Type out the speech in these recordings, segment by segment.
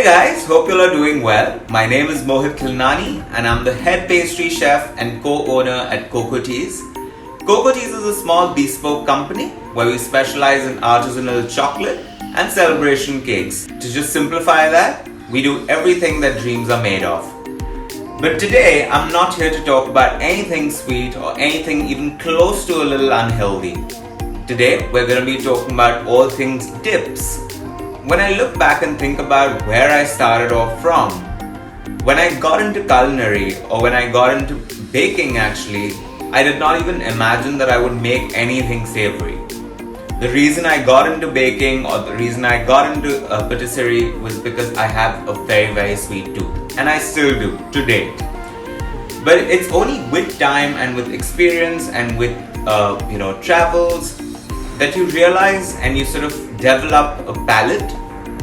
Hey guys, hope you all are doing well. My name is Mohit Khilnani and I'm the head pastry chef and co-owner at Coco Teas. Coco Teas is a small bespoke company where we specialize in artisanal chocolate and celebration cakes. To just simplify that, we do everything that dreams are made of. But today, I'm not here to talk about anything sweet or anything even close to a little unhealthy. Today, we're going to be talking about all things dips. When I look back and think about where I started off from, when I got into culinary or when I got into baking actually, I did not even imagine that I would make anything savory. The reason I got into baking or the reason I got into patisserie was because I have a very sweet tooth, and I still do today. But it's only with time and with experience and with travels that you realize and you sort of develop a palate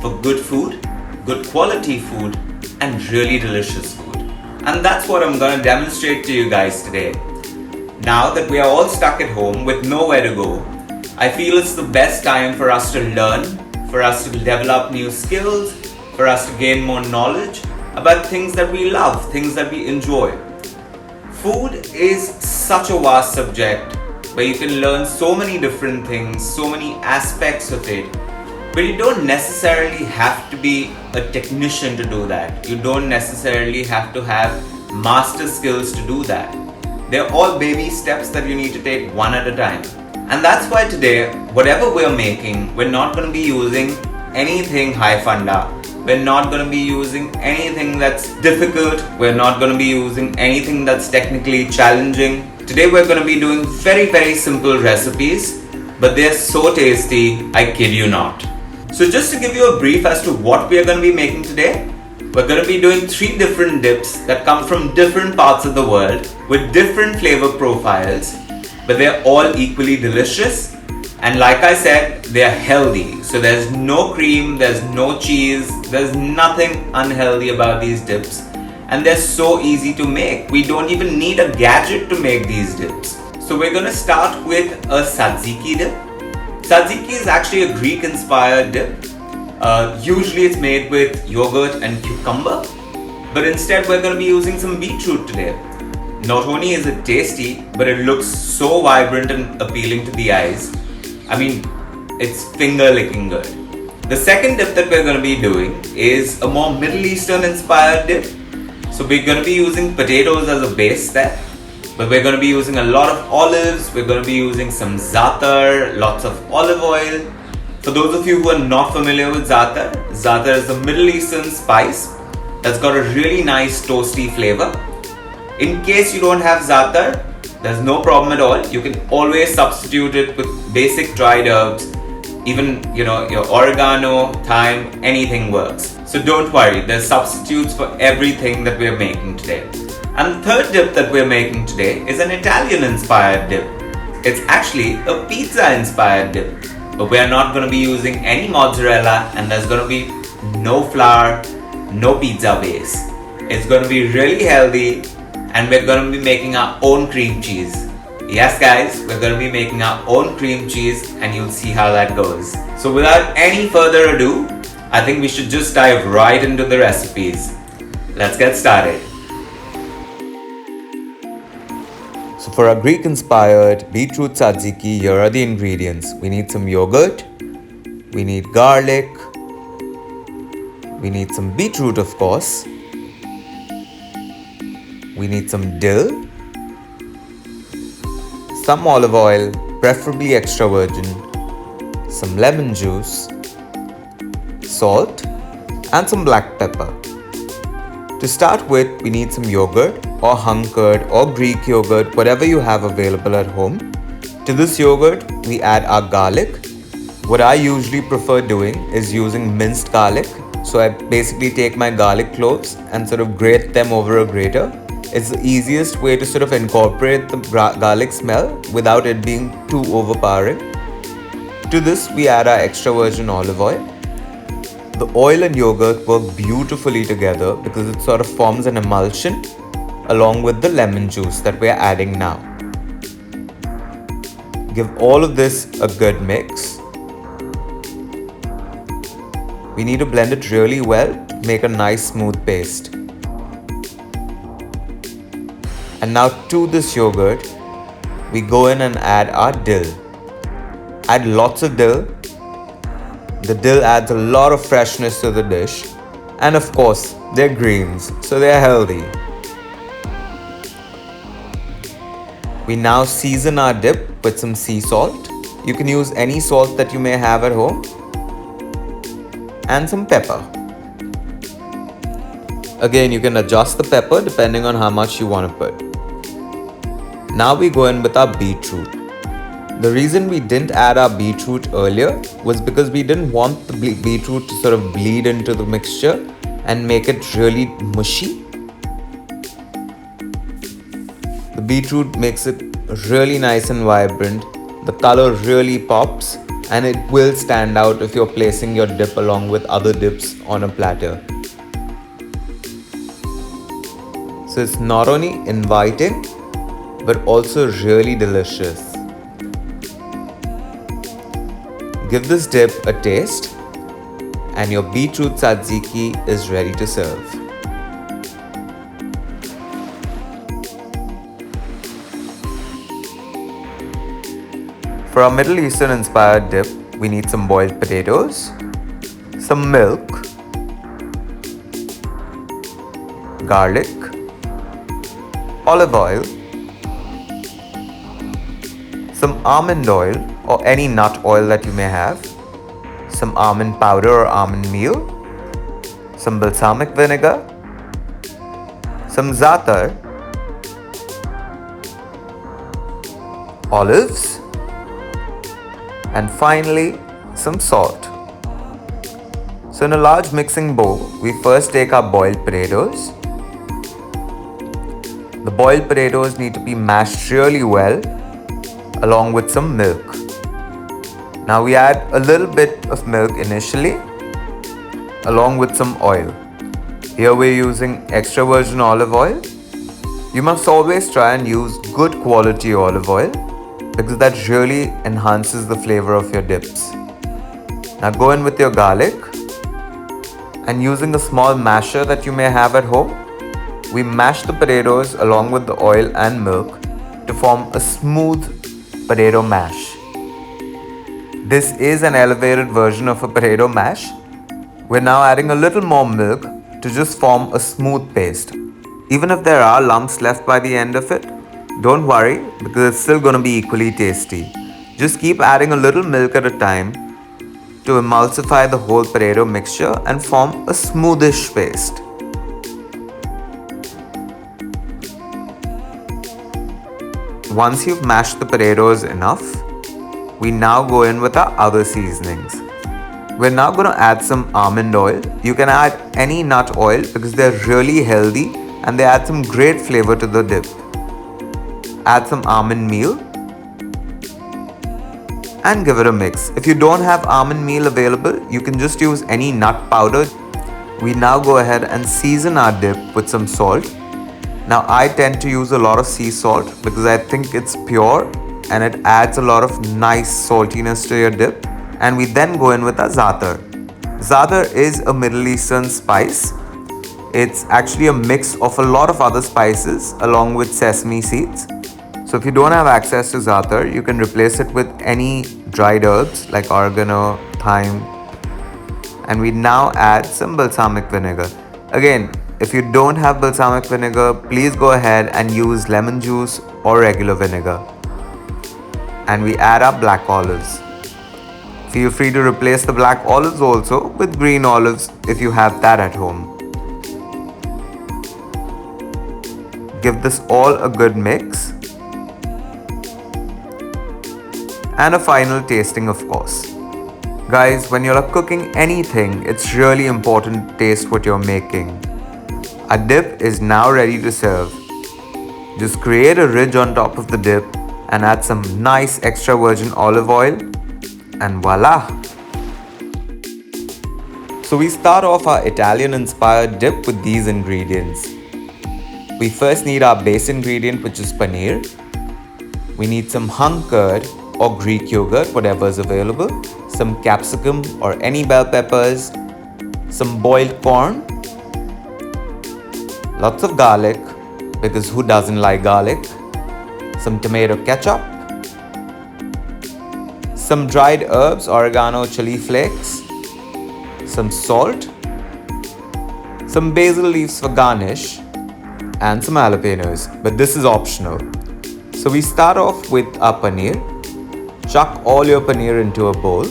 for good food, good quality food, and really delicious food. And that's what I'm going to demonstrate to you guys today. Now that we are all stuck at home with nowhere to go, I feel it's the best time for us to learn, for us to develop new skills, for us to gain more knowledge about things that we love, things that we enjoy. Food is such a vast subject where you can learn so many different things, so many aspects of it, but you don't necessarily have to be a technician to do that. You don't necessarily have to have master skills to do that. They're all baby steps that you need to take one at a time. And that's why today, whatever we're making, we're not going to be using anything high funda. We're not going to be using anything that's difficult. We're not going to be using anything that's technically challenging. Today we're going to be doing very simple recipes, but they're so tasty, I kid you not. So just to give you a brief as to what we are going to be making today, we're going to be doing 3 different dips that come from different parts of the world with different flavor profiles, but they're all equally delicious. And like I said, they're healthy. So there's no cream, there's no cheese, there's nothing unhealthy about these dips. And they're so easy to make. We don't even need a gadget to make these dips. So we're going to start with a tzatziki dip. Tzatziki is actually a Greek-inspired dip. Usually it's made with yogurt and cucumber. But instead we're going to be using some beetroot today. Not only is it tasty, but it looks so vibrant and appealing to the eyes. I mean, it's finger-licking good. The second dip that we're going to be doing is a more Middle Eastern-inspired dip. So we're going to be using potatoes as a base there, but we're going to be using a lot of olives, we're going to be using some za'atar, lots of olive oil. For those of you who are not familiar with za'atar, za'atar is a Middle Eastern spice that's got a really nice toasty flavor. In case you don't have za'atar, there's no problem at all. You can always substitute it with basic dried herbs. Even, your oregano, thyme, anything works. So don't worry, there's substitutes for everything that we're making today. And the third dip that we're making today is an Italian-inspired dip. It's actually a pizza-inspired dip. But we're not going to be using any mozzarella, and there's going to be no flour, no pizza base. It's going to be really healthy, and we're going to be making our own cream cheese. Yes guys, we're going to be making our own cream cheese, and you'll see how that goes. So without any further ado, I think we should just dive right into the recipes. Let's get started. So for our Greek-inspired beetroot tzatziki, here are the ingredients. We need some yogurt, we need garlic, we need some beetroot of course, we need some dill, some olive oil, preferably extra virgin, some lemon juice, salt, and some black pepper. To start with, we need some yogurt or hung curd or Greek yogurt, whatever you have available at home. To this yogurt, we add our garlic. What I usually prefer doing is using minced garlic. So I basically take my garlic cloves and sort of grate them over a grater. It's the easiest way to sort of incorporate the garlic smell without it being too overpowering. To this, we add our extra virgin olive oil. The oil and yogurt work beautifully together because it sort of forms an emulsion along with the lemon juice that we are adding now. Give all of this a good mix. We need to blend it really well to make a nice smooth paste. And now to this yogurt, we go in and add our dill. Add lots of dill. The dill adds a lot of freshness to the dish. And of course, they're greens, so they're healthy. We now season our dip with some sea salt. You can use any salt that you may have at home. And some pepper. Again, you can adjust the pepper depending on how much you want to put. Now we go in with our beetroot. The reason we didn't add our beetroot earlier was because we didn't want the beetroot to sort of bleed into the mixture and make it really mushy. The beetroot makes it really nice and vibrant. The color really pops and it will stand out if you're placing your dip along with other dips on a platter. So it's not only inviting but also really delicious. Give this dip a taste and your beetroot tzatziki is ready to serve. For our Middle Eastern inspired dip, we need some boiled potatoes, some milk, garlic, olive oil, some almond oil or any nut oil that you may have, some almond powder or almond meal, some balsamic vinegar, some za'atar, olives, and finally some salt. So in a large mixing bowl, we first take our boiled potatoes. The boiled potatoes need to be mashed really well along with some milk. Now we add a little bit of milk initially along with some oil. Here we're using extra virgin olive oil. You must always try and use good quality olive oil because that really enhances the flavor of your dips. Now go in with your garlic and using a small masher that you may have at home, we mash the potatoes along with the oil and milk to form a smooth potato mash. This is an elevated version of a potato mash. We're now adding a little more milk to just form a smooth paste. Even if there are lumps left by the end of it, don't worry because it's still going to be equally tasty. Just keep adding a little milk at a time to emulsify the whole potato mixture and form a smoothish paste. Once you've mashed the potatoes enough, we now go in with our other seasonings. We're now going to add some almond oil. You can add any nut oil because they're really healthy and they add some great flavor to the dip. Add some almond meal and give it a mix. If you don't have almond meal available, you can just use any nut powder. We now go ahead and season our dip with some salt. Now I tend to use a lot of sea salt because I think it's pure and it adds a lot of nice saltiness to your dip. And we then go in with our za'atar. Za'atar is a Middle Eastern spice. It's actually a mix of a lot of other spices along with sesame seeds. So if you don't have access to za'atar, you can replace it with any dried herbs like oregano, thyme. And we now add some balsamic vinegar. Again, if you don't have balsamic vinegar, please go ahead and use lemon juice or regular vinegar. And we add our black olives. Feel free to replace the black olives also with green olives if you have that at home. Give this all a good mix. And a final tasting, of course. Guys, when you're cooking anything, it's really important to taste what you're making. Our dip is now ready to serve. Just create a ridge on top of the dip and add some nice extra virgin olive oil and voila! So we start off our Italian inspired dip with these ingredients. We first need our base ingredient, which is paneer. We need some hung curd or Greek yogurt, whatever is available, some capsicum or any bell peppers, some boiled corn, lots of garlic, because who doesn't like garlic, some tomato ketchup, some dried herbs, oregano, chili flakes, some salt, some basil leaves for garnish, and some jalapenos, but this is optional. So we start off with our paneer. Chuck all your paneer into a bowl.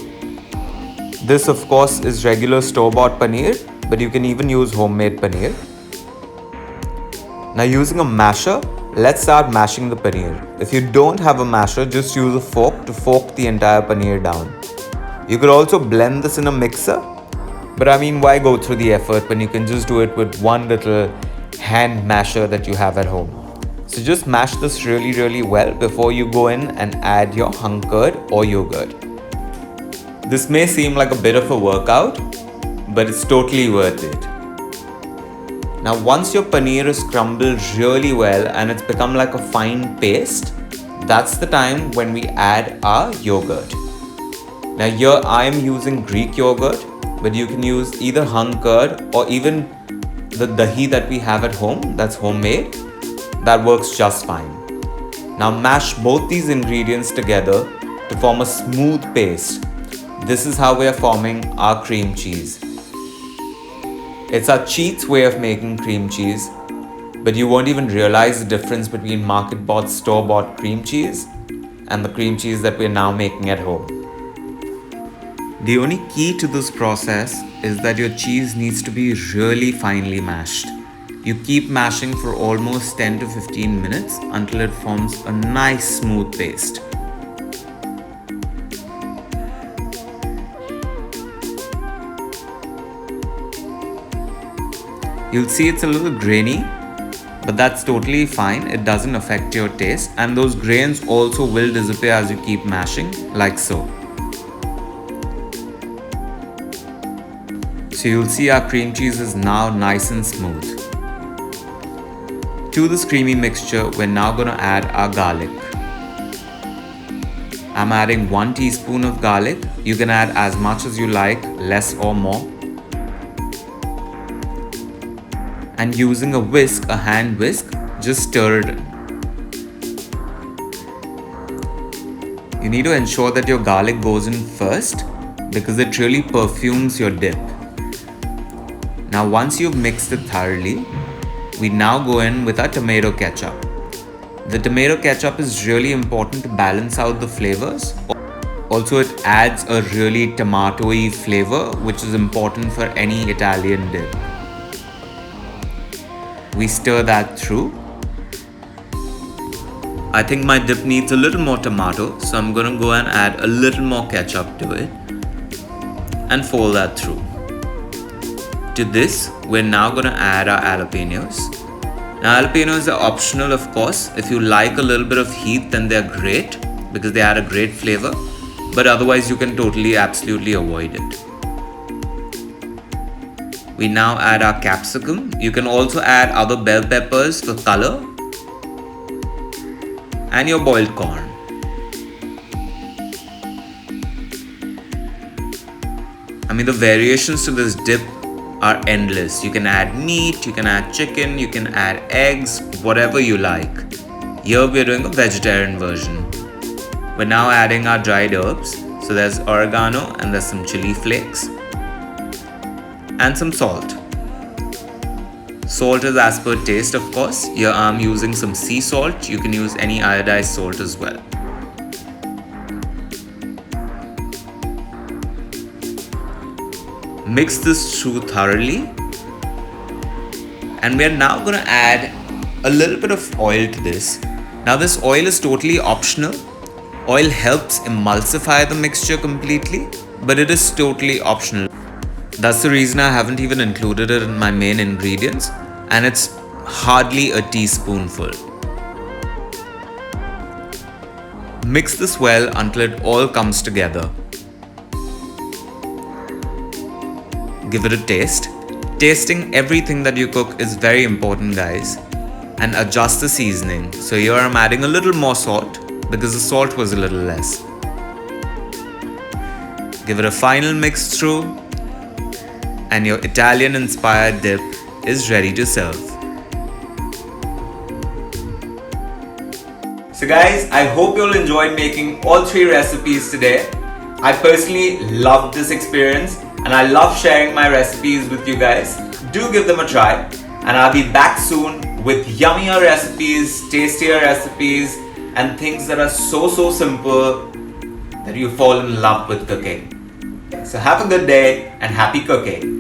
This of course is regular store-bought paneer, but you can even use homemade paneer. Now using a masher, let's start mashing the paneer. If you don't have a masher, just use a fork to fork the entire paneer down. You could also blend this in a mixer, but I mean, why go through the effort when you can just do it with one little hand masher that you have at home. So just mash this really well before you go in and add your hung curd or yogurt. This may seem like a bit of a workout, but it's totally worth it. Now once your paneer is crumbled really well and it's become like a fine paste, that's the time when we add our yogurt. Now here I am using Greek yogurt, but you can use either hung curd or even the dahi that we have at home, that's homemade. That works just fine. Now mash both these ingredients together to form a smooth paste. This is how we are forming our cream cheese. It's our cheats way of making cream cheese, but you won't even realize the difference between market-bought, store-bought cream cheese and the cream cheese that we're now making at home. The only key to this process is that your cheese needs to be really finely mashed. You keep mashing for almost 10 to 15 minutes until it forms a nice smooth paste. You'll see it's a little grainy, but that's totally fine. It doesn't affect your taste, and those grains also will disappear as you keep mashing, like so. So you'll see our cream cheese is now nice and smooth. To this creamy mixture, we're now going to add our garlic. I'm adding 1 teaspoon of garlic. You can add as much as you like, less or more. And using a whisk, a hand whisk, just stir it in. You need to ensure that your garlic goes in first because it really perfumes your dip. Now once you've mixed it thoroughly, we now go in with our tomato ketchup. The tomato ketchup is really important to balance out the flavors. Also, it adds a really tomato-y flavor, which is important for any Italian dip. We stir that through. I think my dip needs a little more tomato, so I'm going to go and add a little more ketchup to it and fold that through. To this, we're now going to add our jalapenos. Now jalapenos are optional, of course. If you like a little bit of heat, then they're great because they add a great flavor. But otherwise, you can totally, absolutely avoid it. We now add our capsicum. You can also add other bell peppers for color. And your boiled corn. I mean, the variations to this dip are endless. You can add meat, you can add chicken, you can add eggs, whatever you like. Here we're doing a vegetarian version. We're now adding our dried herbs. So there's oregano and there's some chili flakes. And some salt. Salt is as per taste, of course. Here I'm using some sea salt. You can use any iodized salt as well. Mix this through thoroughly. And we are now going to add a little bit of oil to this. Now this oil is totally optional. Oil helps emulsify the mixture completely, but it is totally optional. That's the reason I haven't even included it in my main ingredients, and it's hardly a teaspoonful. Mix this well until it all comes together. Give it a taste. Tasting everything that you cook is very important, guys. And adjust the seasoning. So here I'm adding a little more salt because the salt was a little less. Give it a final mix through. and your Italian inspired dip is ready to serve. So guys, I hope you'll enjoy making all 3 recipes today. I personally loved this experience and I love sharing my recipes with you guys. Do give them a try, and I'll be back soon with yummier recipes, tastier recipes, and things that are so simple that you fall in love with cooking. So have a good day and happy cooking.